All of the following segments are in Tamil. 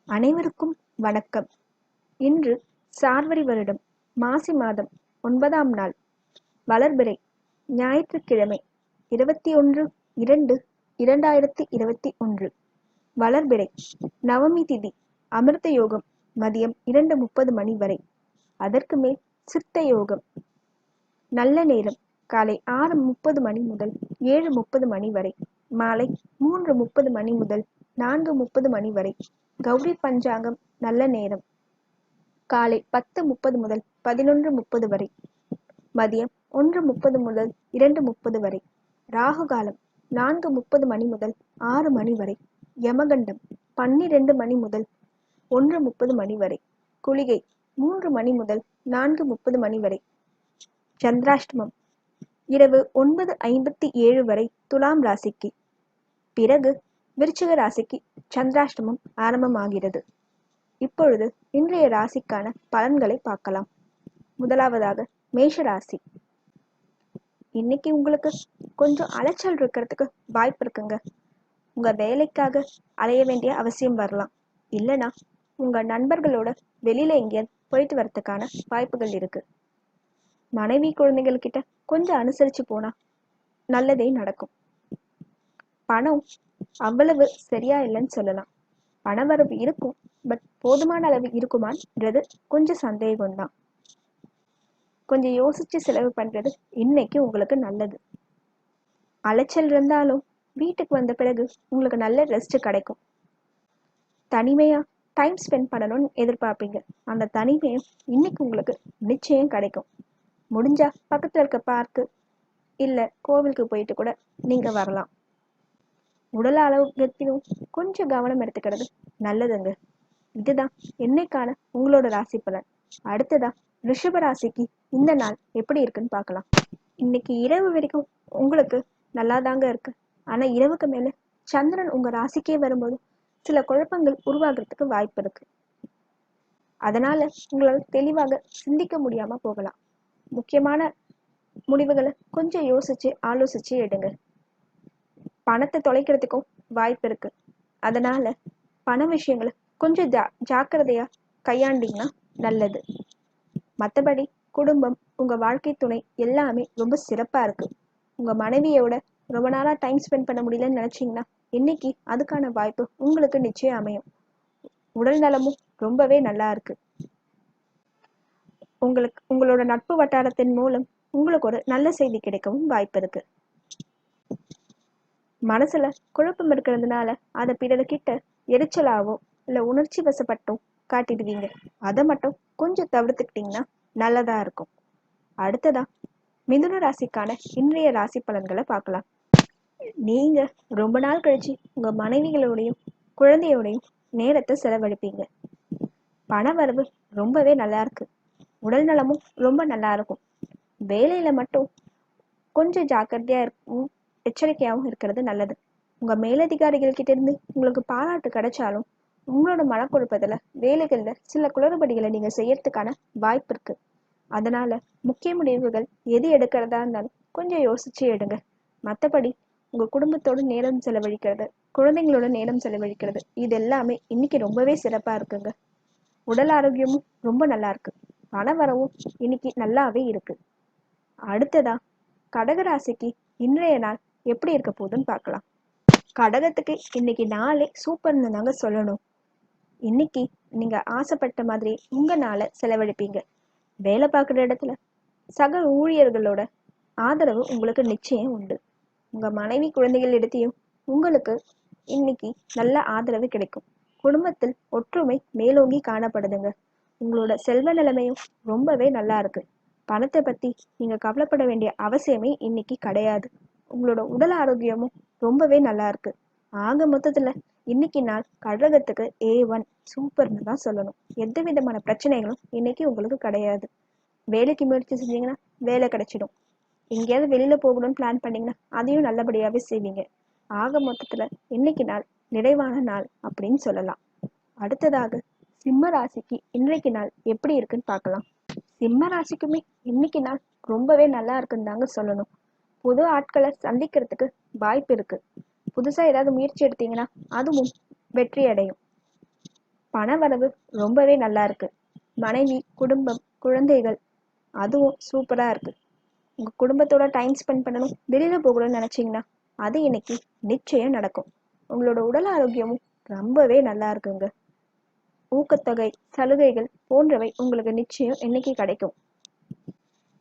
அனைவருக்கும் வணக்கம். இன்று சார்வரி வருடம் மாசி மாதம் 9ஆம் நாள், வளர்பிறை, ஞாயிற்றுக்கிழமை, 21/2/2021. வளர்பிறை, நவமி திதி, அமிர்த யோகம் மதியம் 2:30 மணி வரை. அதற்கு மேல் சித்த யோகம். நல்ல நேரம் காலை 6:30 மணி முதல் 7:30 மணி வரை. மாலை 3:30 மணி முதல் 4:30 மணி வரை. கௌரி பஞ்சாங்கம் நல்ல நேரம் காலை 10:30 முதல் 11:30 வரை. மதியம் 1:30 முதல் 2:30 வரை. ராகு காலம் 4:30 மணி முதல் 6 மணி வரை. யமகண்டம் 12 மணி முதல் 1:30 மணி வரை. குளிகை 3 மணி முதல் 4:30 மணி வரை. சந்திராஷ்டமம் இரவு 9:57 வரை துலாம் ராசிக்கு. பிறகு விருச்சிக ராசிக்கு சந்திராஷ்டமம் ஆரம்பமாகிறது. இப்பொழுது இன்றைய ராசிக்கான பலன்களை பார்க்கலாம். முதலாவதாக மேஷ ராசி. இன்னைக்கு உங்களுக்கு கொஞ்சம் அலைச்சல் இருக்கிறதுக்கு வாய்ப்பு இருக்குங்க. உங்க வேலைக்காக அலைய வேண்டிய அவசியம் வரலாம். இல்லைன்னா உங்க நண்பர்களோட வெளியில எங்கேயாவது போயிட்டு வரதுக்கான வாய்ப்புகள் இருக்கு. மனைவி குழந்தைகள் கிட்ட கொஞ்சம் அனுசரிச்சு போனா நல்லதே நடக்கும். பணம் அவ்வளவு சரியா இல்லைன்னு சொல்லலாம். பணவரவு இருக்கும், பட் போதுமான அளவு இருக்குமான்றது கொஞ்சம் சந்தேகம்தான். கொஞ்சம் யோசிச்சு செலவு பண்றது இன்னைக்கு உங்களுக்கு நல்லது. அலைச்சல் இருந்தாலும் வீட்டுக்கு வந்த பிறகு உங்களுக்கு நல்ல ரெஸ்ட் கிடைக்கும். தனிமையா டைம் ஸ்பெண்ட் பண்ணணும்னு எதிர்பார்ப்பீங்க. அந்த தனிமையும் இன்னைக்கு உங்களுக்கு நிச்சயம் கிடைக்கும். முடிஞ்சா பக்கத்துல இருக்க பார்க்கு இல்ல கோவிலுக்கு போயிட்டு கூட நீங்க வரலாம். உடல் ஆரோக்கியத்திலும் கொஞ்சம் கவனம் எடுத்துக்கிறது நல்லதுங்க. இதுதான் என்னைக்கான உங்களோட ராசி பலன். அடுத்ததா ரிஷப ராசிக்கு இந்த நாள் எப்படி இருக்குன்னு பார்க்கலாம். இன்னைக்கு இரவு வரைக்கும் உங்களுக்கு நல்லா தாங்க இருக்கு. ஆனா இரவுக்கு மேல சந்திரன் உங்க ராசிக்கே வரும்போது சில குழப்பங்கள் உருவாகிறதுக்கு வாய்ப்பு இருக்கு. அதனால உங்களால தெளிவாக சிந்திக்க முடியாம போகலாம். முக்கியமான முடிவுகளை கொஞ்சம் யோசிச்சு ஆலோசிச்சு எடுங்க. பணத்தை தொலைக்கிறதுக்கும் வாய்ப்பு இருக்கு. அதனால பண விஷயங்களை கொஞ்சம் ஜாக்கிரதையா கையாண்டிங்கன்னா நல்லது. மற்றபடி குடும்பம், உங்க வாழ்க்கை துணை எல்லாமே ரொம்ப சிறப்பா இருக்கு. உங்க மனைவியோட ரொம்ப நாளா டைம் ஸ்பெண்ட் பண்ண முடியலன்னு நினைச்சீங்கன்னா இன்னைக்கு அதுக்கான வாய்ப்பு உங்களுக்கு நிச்சயம் அமையும். உடல் நலமும் ரொம்பவே நல்லா இருக்கு. உங்களோட நட்பு வட்டாரத்தின் மூலம் உங்களுக்கு ஒரு நல்ல செய்தி கிடைக்கவும் வாய்ப்பு இருக்கு. மனசுல குழப்பம் இருக்கிறதுனால அதை பிறர்கிட்ட எரிச்சலாவோ இல்ல உணர்ச்சி வசப்பட்டோ காட்டிடுவீங்க. அதை மட்டும் கொஞ்சம் தவிர்த்துக்கிட்டீங்கன்னா நல்லதா இருக்கும். அடுத்ததா மிதுன ராசிக்கான இன்றைய ராசி பலன்களை பார்க்கலாம். நீங்க ரொம்ப நாள் கழிச்சு உங்க மனைவிகளோடையும் குழந்தையோடையும் நேரத்தை செலவழிப்பீங்க. பண வரவு ரொம்பவே நல்லா இருக்கு. உடல் நலமும் ரொம்ப நல்லா இருக்கும். வேலையில மட்டும் கொஞ்சம் ஜாக்கிரதையா இருக்கும், எச்சரிக்கையாகவும் இருக்கிறது நல்லது. உங்க மேலதிகாரிகள் கிட்ட இருந்து உங்களுக்கு பாராட்டு கிடைச்சாலும் உங்களோட மனக்குழப்பத்துல வேலைகள்ல சில குளறுபடிகளை நீங்க செய்யறதுக்கான வாய்ப்பு இருக்கு. அதனால முக்கிய முடிவுகள் எது எடுக்கிறதா இருந்தாலும் கொஞ்சம் யோசிச்சு எடுங்க. மற்றபடி உங்க குடும்பத்தோட நேரம் செலவழிக்கிறது, குழந்தைங்களோட நேரம் செலவழிக்கிறது, இது எல்லாமே இன்னைக்கு ரொம்பவே சிறப்பா இருக்குங்க. உடல் ஆரோக்கியமும் ரொம்ப நல்லா இருக்கு. பண வரவும் இன்னைக்கு நல்லாவே இருக்கு. அடுத்ததா கடகராசிக்கு இன்றைய நாள் எப்படி இருக்க போகுதுன்னு பார்க்கலாம். கடகத்துக்கு இன்னைக்கு நாளே சூப்பர்னு தாங்க சொல்லணும். இன்னைக்கு நீங்க ஆசைப்பட்ட மாதிரி உங்க நாளை செலவழிப்பீங்க. வேலை பார்க்குற இடத்துல சக ஊழியர்களோட ஆதரவு உங்களுக்கு நிச்சயம் உண்டு. உங்க மனைவி குழந்தைகள் இடத்தையும் உங்களுக்கு இன்னைக்கு நல்ல ஆதரவு கிடைக்கும். குடும்பத்தில் ஒற்றுமை மேலோங்கி காணப்படுதுங்க. உங்களோட செல்வ நிலைமையும் ரொம்பவே நல்லா இருக்கு. பணத்தை பத்தி நீங்க கவலைப்பட வேண்டிய அவசியமே இன்னைக்கு கிடையாது. உங்களோட உடல் ஆரோக்கியமும் ரொம்பவே நல்லா இருக்கு. ஆக மொத்தத்துல இன்னைக்கு நாள் கடகத்துக்கு A1 சூப்பர்னு தான் சொல்லணும். எந்த விதமான பிரச்சனைகளும் இன்னைக்கு உங்களுக்கு கிடையாது. வேலைக்கு முயற்சி செஞ்சீங்கன்னா வேலை கிடைச்சிடும். எங்கேயாவது வெளியில போகணும்னு பிளான் பண்ணீங்கன்னா அதையும் நல்லபடியாவே செய்வீங்க. ஆக மொத்தத்துல இன்னைக்கு நாள் நிறைவான நாள் அப்படின்னு சொல்லலாம். அடுத்ததாக சிம்ம ராசிக்கு இன்றைக்கு நாள் எப்படி இருக்குன்னு பார்க்கலாம். சிம்ம ராசிக்குமே இன்னைக்கு நாள் ரொம்பவே நல்லா இருக்குன்னு தாங்க சொல்லணும். புது ஆட்களை சந்திக்கிறதுக்கு வாய்ப்பு இருக்கு. புதுசா ஏதாவது முயற்சி எடுத்தீங்கன்னா அதுவும் வெற்றி அடையும். பண வரவு ரொம்பவே நல்லா இருக்கு. மனைவி, குடும்பம், குழந்தைகள் அதுவும் சூப்பரா இருக்கு. உங்க குடும்பத்தோட டைம் ஸ்பெண்ட் பண்ணணும், வெளியில போகணும்னு நினைச்சீங்கன்னா அது இன்னைக்கு நிச்சயம் நடக்கும். உங்களோட உடல் ஆரோக்கியமும் ரொம்பவே நல்லா இருக்குங்க. ஊக்கத்தொகை, சலுகைகள் போன்றவை உங்களுக்கு நிச்சயம் இன்னைக்கு கிடைக்கும்.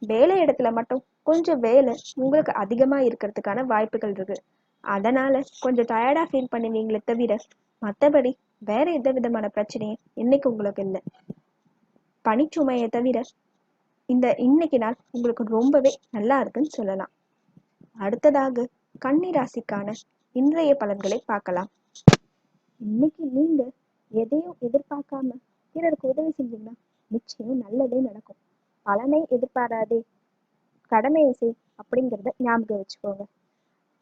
வேலை இடத்துல மட்டும் கொஞ்சம் வேலை உங்களுக்கு அதிகமா இருக்கிறதுக்கான வாய்ப்புகள் இருக்கு. அதனால கொஞ்சம் டயர்டா ஃபீல் பண்ணுவீங்களே தவிர மற்றபடி வேற எந்த விதமான பிரச்சனையும் இன்னைக்கு உங்களுக்கு இல்லை. பனிச்சுமையை தவிர இன்னைக்கு நாள் உங்களுக்கு ரொம்பவே நல்லா இருக்குன்னு சொல்லலாம். அடுத்ததாக கன்னி ராசிக்கான இன்றைய பலன்களை பார்க்கலாம். இன்னைக்கு நீங்க எதையும் எதிர்பார்க்காம பிறருக்கு உதவி செஞ்சீங்கன்னா நிச்சயம் நல்லதே நடக்கும். பலனை எதிர்பாராதே, கடமையை செய் அப்படிங்கிறத ஞாபகம் வச்சுக்கோங்க.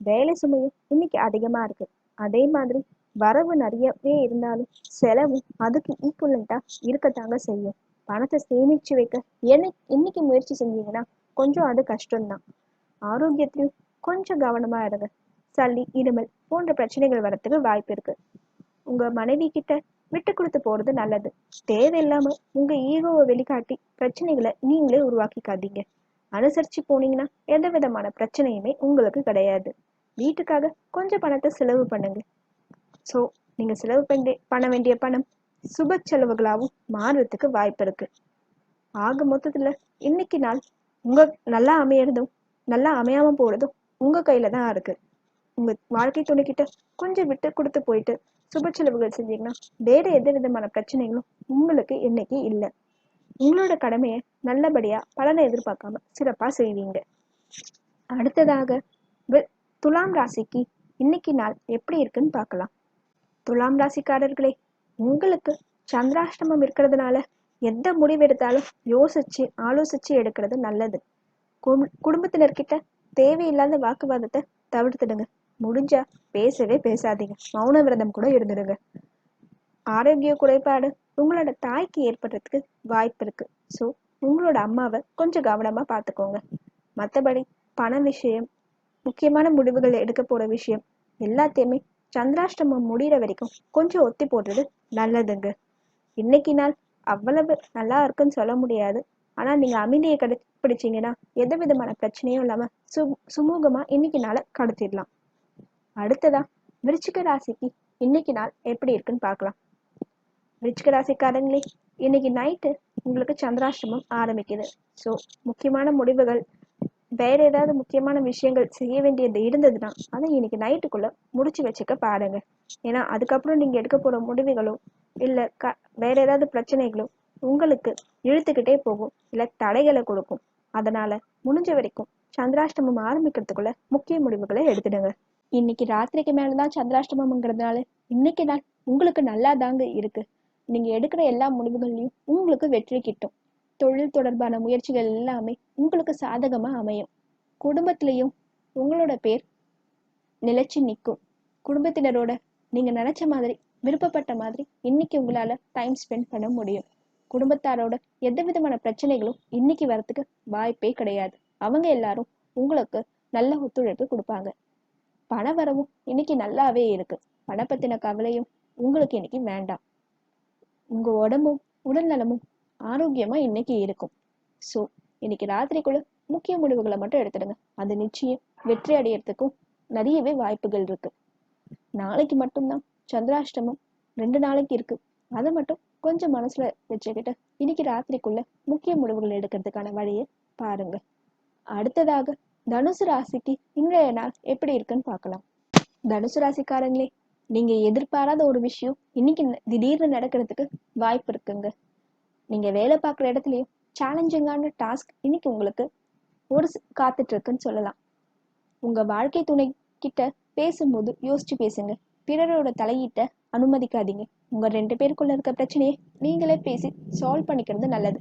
வேலை சுமையும் இன்னைக்கு அதிகமா இருக்கு. அதே மாதிரி வரவு நிறையவே இருந்தாலும் செலவும் அதுக்கு ஈக்குவலண்டா இருக்கத்தாங்க செய்யும். பணத்தை சேமிச்சு வைக்க இன்னைக்கு முயற்சி செஞ்சீங்கன்னா கொஞ்சம் அது கஷ்டம்தான். ஆரோக்கியத்திலும் கொஞ்சம் கவனமா இருங்க. சளி, இருமல் போன்ற பிரச்சனைகள் வரத்துக்கு வாய்ப்பு இருக்கு. உங்க மனைவி கிட்ட விட்டு கொடுத்து போறது நல்லது. தேவையில்லாம உங்க ஈகோவை வெளிக்காட்டி பிரச்சனைகளை நீங்களே உருவாக்கிக்காதீங்க. அனுசரிச்சு போனீங்கன்னா எந்த விதமான பிரச்சனையுமே உங்களுக்கு கிடையாது. வீட்டுக்காக கொஞ்சம் பணத்தை செலவு பண்ணுங்க. ஸோ நீங்க செலவு பண்ண வேண்டிய பணம் சுப செலவுகளாகவும் மாறுறதுக்கு வாய்ப்பு இருக்கு. ஆக மொத்தத்துல இன்னைக்கு நாள் உங்க நல்லா அமையறதும் நல்லா அமையாம போறதும் உங்க கையில தான் இருக்கு. உங்க வாழ்க்கை துணைக்கிட்ட கொஞ்சம் விட்டு கொடுத்து போயிட்டு சுப செலவுகள் செஞ்சீங்கன்னா வேற எந்த விதமான பிரச்சனைகளும் உங்களுக்கு இன்னைக்கு இல்லை. உங்களோட கடமையை நல்லபடியா பலனை எதிர்பார்க்காம சிறப்பா செய்வீங்க. அடுத்ததாக துலாம் ராசிக்கு இன்னைக்கு நாள் எப்படி இருக்குன்னு பார்க்கலாம். துலாம் ராசிக்காரர்களே, உங்களுக்கு சந்திராஷ்டமம் இருக்கிறதுனால எந்த முடிவெடுத்தாலும் யோசிச்சு ஆலோசிச்சு எடுக்கிறது நல்லது. குடும்பத்தினர்கிட்ட தேவையில்லாத வாக்குவாதத்தை தவிர்த்துடுங்க. முடிஞ்சா பேசவே பேசாதீங்க, மௌன விரதம் கூட இருந்துடுங்க. ஆரோக்கிய குறைபாடு உங்களோட தாய்க்கு ஏற்படுறதுக்கு வாய்ப்பு இருக்கு. ஸோ உங்களோட அம்மாவை கொஞ்சம் கவனமா பார்த்துக்கோங்க. மற்றபடி பண விஷயம், முக்கியமான முடிவுகள் எடுக்க போற விஷயம் எல்லாத்தையுமே சந்திராஷ்டமம் முடிகிற வரைக்கும் கொஞ்சம் ஒத்தி போடுறது நல்லதுங்க. இன்னைக்கு நாள் அவ்வளவு நல்லா இருக்குன்னு சொல்ல முடியாது. ஆனா நீங்க அமைதியை கடைப்பிடிச்சீங்கன்னா எந்த விதமான பிரச்சனையும் இல்லாம சுமூகமா இன்னைக்கு நாளை கடத்திடலாம். அடுத்ததா விருச்சிக ராசிக்கு இன்னைக்கு நாள் எப்படி இருக்குன்னு பார்க்கலாம். விருச்சிக ராசிக்காரங்களே, இன்னைக்கு நைட்டு உங்களுக்கு சந்திராஷ்டமம் ஆரம்பிக்குது. ஸோ முக்கியமான முடிவுகள், வேற ஏதாவது முக்கியமான விஷயங்கள் செய்ய வேண்டியது இருந்ததுன்னா அதை இன்னைக்கு நைட்டுக்குள்ள முடிச்சு வச்சுக்க பாருங்க. ஏன்னா அதுக்கப்புறம் நீங்க எடுக்க போற முடிவுகளோ இல்ல வேற ஏதாவது பிரச்சனைகளோ உங்களுக்கு இழுத்துக்கிட்டே போகும், இல்ல தடைகளை கொடுக்கும். அதனால முடிஞ்ச வரைக்கும் சந்திராஷ்டமம் ஆரம்பிக்கிறதுக்குள்ள முக்கிய முடிவுகளை எடுத்துடுங்க. இன்னைக்கு ராத்திரிக்கு மேலதான் சந்திராஷ்டமம்ங்கிறதுனால இன்னைக்கு நாள் உங்களுக்கு நல்லா தாங்க இருக்கு. நீங்க எடுக்கிற எல்லா முடிவுகள்லையும் உங்களுக்கு வெற்றி கிட்டும். தொழில் தொடர்பான முயற்சிகள் எல்லாமே உங்களுக்கு சாதகமா அமையும். குடும்பத்திலையும் உங்களோட பேர் நிலைச்சு நிற்கும். குடும்பத்தினரோட நீங்க நினைச்ச மாதிரி, விருப்பப்பட்ட மாதிரி இன்னைக்கு உங்களால டைம் ஸ்பெண்ட் பண்ண முடியும். குடும்பத்தாரோட எந்த விதமான பிரச்சனைகளும் இன்னைக்கு வரத்துக்கு வாய்ப்பே கிடையாது. அவங்க எல்லாரும் உங்களுக்கு நல்ல ஒத்துழைப்பு கொடுப்பாங்க. பண வரவும் இன்னைக்கு நல்லாவே இருக்கு. பண பத்தின கவலையும் உங்களுக்கு இன்னைக்கு வேண்டாம். உங்க உடம்பும் உடல் நலமும் ஆரோக்கியமா இன்னைக்கு இருக்கும். ஸோ இன்னைக்கு ராத்திரிக்குள்ள முக்கிய முடிவுகளை மட்டும் எடுத்துடுங்க. அது நிச்சயம் வெற்றி அடையறதுக்கும் நிறையவே வாய்ப்புகள் இருக்கு. நாளைக்கு மட்டும்தான் சந்திராஷ்டமம், 2 நாளைக்கு இருக்கு. அதை மட்டும் கொஞ்சம் மனசுல வச்சுக்கிட்டு இன்னைக்கு ராத்திரிக்குள்ள முக்கிய முடிவுகள் எடுக்கிறதுக்கான வழியை பாருங்க. அடுத்ததாக தனுசு ராசிக்கு இன்றைய நாள் எப்படி இருக்குன்னு பார்க்கலாம். தனுசு ராசிக்காரங்களே, நீங்க எதிர்பாராத ஒரு விஷயம் இன்னைக்கு திடீர்னு நடக்கிறதுக்கு வாய்ப்பு இருக்குங்க. நீங்க வேலை பார்க்குற இடத்துலயும் சேலஞ்சிங்கான டாஸ்க் இன்னைக்கு உங்களுக்கு ஒரு காத்துட்டு இருக்குன்னு சொல்லலாம். உங்க வாழ்க்கை துணை கிட்ட பேசும்போது யோசிச்சு பேசுங்க. பிறரோட தலையீட்ட அனுமதிக்காதீங்க. உங்க 2 பேருக்குள்ள இருக்க பிரச்சனையை நீங்களே பேசி சால்வ் பண்ணிக்கிறது நல்லது.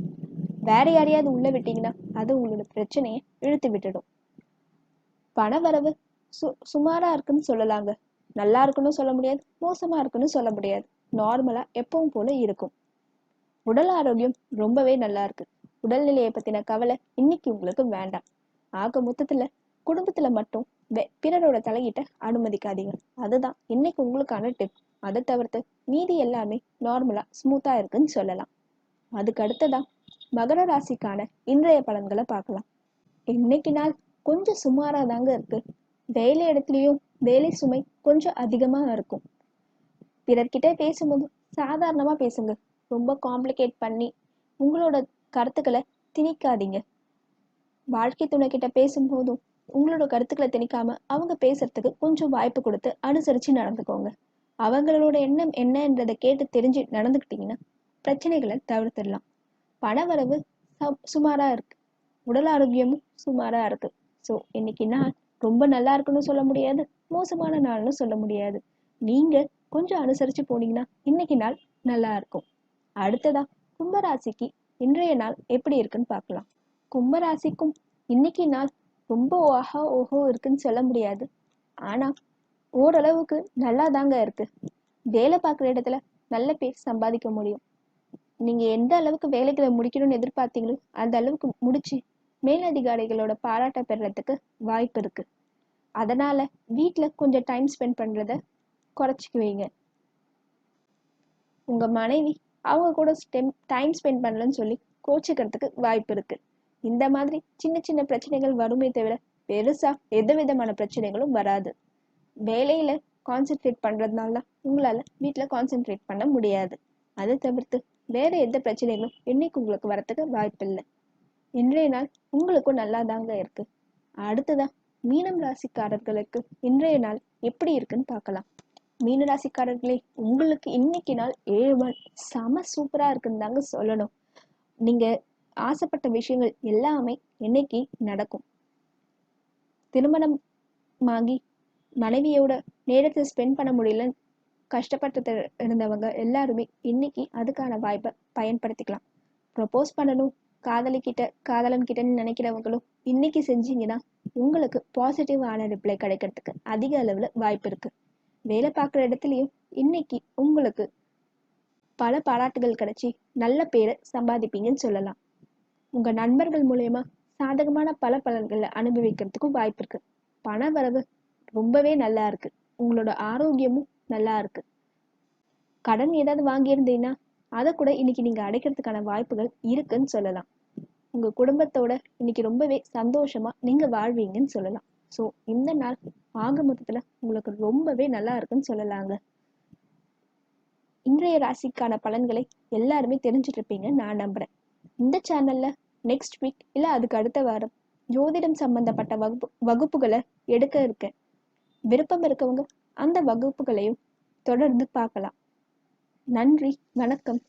வேற யாரையாவது உள்ள விட்டீங்கன்னா அது உங்களோட பிரச்சனையை இழுத்து விட்டுடும். பண வரவு சுமாரா இருக்குன்னு சொல்லலாங்க. நல்லா இருக்குன்னு சொல்ல முடியாது, மோசமா இருக்குன்னு சொல்ல முடியாது. நார்மலா எப்பவும் போல இருக்கும். உடல் ஆரோக்கியம் ரொம்பவே நல்லா இருக்கு. உடல்நிலையை பத்தின கவலை இன்னைக்கு உங்களுக்கு வேண்டாம். ஆக மொத்தத்துல குடும்பத்துல மட்டும் பிறரோட தலையிட்ட அனுமதிக்காதீங்க. அதுதான் இன்னைக்கு உங்களுக்கான டிப். அதை தவிர்த்து மீதி எல்லாமே நார்மலா ஸ்மூத்தா இருக்குன்னு சொல்லலாம். அதுக்கு அடுத்ததான் மகர ராசிக்கான இன்றைய பலன்களை பார்க்கலாம். இன்னைக்கு நாள் கொஞ்சம் சுமாரா தாங்க இருக்கு. வேலை இடத்துலயும் வேலை சுமை கொஞ்சம் அதிகமா இருக்கும். பிறர்கிட்ட பேசும்போது சாதாரணமா பேசுங்க. ரொம்ப காம்ப்ளிகேட் பண்ணி உங்களோட கருத்துக்களை திணிக்காதீங்க. வாழ்க்கை துணை கிட்ட பேசும்போதும் உங்களோட கருத்துக்களை திணிக்காம அவங்க பேசுறதுக்கு கொஞ்சம் வாய்ப்பு கொடுத்து அனுசரிச்சு நடந்துக்கோங்க. அவங்களோட எண்ணம் என்னன்றதை கேட்டு தெரிஞ்சு நடந்துக்கிட்டீங்கன்னா பிரச்சனைகளை தவிர்த்திடலாம். பண வரவு சுமாரா இருக்கு. உடல் ஆரோக்கியமும் சுமாரா இருக்கு. ஸோ இன்னைக்கு நாள் ரொம்ப நல்லா இருக்குன்னு சொல்ல முடியாது, மோசமான நாள்னு சொல்ல முடியாது. நீங்க கொஞ்சம் அனுசரிச்சு போனீங்கன்னா இன்னைக்கு நாள் நல்லா இருக்கும். அடுத்ததா கும்பராசிக்கு இன்றைய நாள் எப்படி இருக்குன்னு பார்க்கலாம். கும்பராசிக்கும் இன்னைக்கு நாள் ரொம்ப ஓஹா ஓஹோ இருக்குன்னு சொல்ல முடியாது. ஆனா ஓரளவுக்கு நல்லா தாங்க இருக்கு. வேலை பார்க்குற இடத்துல நல்ல பேர் சம்பாதிக்க முடியும். நீங்க எந்த அளவுக்கு வேலைகளை முடிக்கணும்னு எதிர்பார்த்தீங்களோ அந்த அளவுக்கு முடிச்சு மேலதிகாரிகளோட பாராட்ட பெறறதுக்கு வாய்ப்பு இருக்கு. அதனால வீட்டுல கொஞ்சம் டைம் ஸ்பெண்ட் பண்றத குறைச்சிக்குவீங்க. உங்க மனைவி அவங்க கூட டைம் ஸ்பெண்ட் பண்ணலன்னு சொல்லி கோச்சிக்கிறதுக்கு வாய்ப்பு இருக்கு. இந்த மாதிரி சின்ன சின்ன பிரச்சனைகள் வருமே தவிர பெருசா எந்த விதமான பிரச்சனைகளும் வராது. வேலையில கான்சென்ட்ரேட் பண்றதுனால உங்களால வீட்டுல கான்சென்ட்ரேட் பண்ண முடியாது. அதை தவிர்த்து வேற எந்த பிரச்சனைகளும் இன்னைக்கு உங்களுக்கு வரத்துக்கு வாய்ப்பு இல்லை. இன்றைய நாள் உங்களுக்கும் நல்லா தாங்க இருக்கு. அடுத்ததான் மீனம் ராசிக்காரர்களுக்கு இன்றைய நாள் எப்படி இருக்குன்னு பார்க்கலாம். மீன ராசிக்காரர்களே, உங்களுக்கு இன்னைக்கு நாள் 7 செம சூப்பரா இருக்குன்னு தாங்க சொல்லணும். நீங்க ஆசைப்பட்ட விஷயங்கள் எல்லாமே இன்னைக்கு நடக்கும். திருமணம் ஆகி மனைவியோட நேரத்தை ஸ்பெண்ட் பண்ண முடியல கஷ்டப்பட்டு இருந்தவங்க எல்லாருமே இன்னைக்கு அதுக்கான வாய்ப்பை பயன்படுத்திக்கலாம். ப்ரப்போஸ் பண்ணணும் காதலன் கிட்டன்னு நினைக்கிறவங்களும் இன்னைக்கு செஞ்சீங்கன்னா உங்களுக்கு பாசிட்டிவான ரிப்ளை கிடைக்கிறதுக்கு அதிக அளவுல வாய்ப்பு இருக்கு. வேலை பார்க்குற இடத்துலயும் இன்னைக்கு உங்களுக்கு பல பாராட்டுகள் கிடைச்சி நல்ல பேரை சம்பாதிப்பீங்கன்னு சொல்லலாம். உங்க நண்பர்கள் மூலயமா சாதகமான பல பலன்களை அனுபவிக்கிறதுக்கும் வாய்ப்பு இருக்கு. பண வரவு ரொம்பவே நல்லா இருக்கு. உங்களோட ஆரோக்கியமும் நல்லா இருக்கு. கடன் ஏதாவது வாங்கியிருந்தீங்கன்னா அதை கூட இன்னைக்கு நீங்க அடைக்கிறதுக்கான வாய்ப்புகள் இருக்குன்னு சொல்லலாம். உங்க குடும்பத்தோட இன்னைக்கு ரொம்பவே சந்தோஷமா நீங்க வாழ்வீங்கன்னு சொல்லலாம். ஸோ இந்த நாள் ஆக மொத்தத்துல உங்களுக்கு ரொம்பவே நல்லா இருக்குன்னு சொல்லலாங்க. இன்றைய ராசிக்கான பலன்களை எல்லாருமே தெரிஞ்சுட்டு இருப்பீங்கன்னு நான் நம்புறேன். இந்த சேனல்ல நெக்ஸ்ட் வீக் இல்ல அதுக்கு அடுத்த வாரம் ஜோதிடம் சம்பந்தப்பட்ட வகுப்புகளை எடுக்க இருக்கேன். விருப்பம் இருக்கவங்க அந்த வகுப்புகளையும் தொடர்ந்து பார்க்கலாம். நன்றி, வணக்கம்.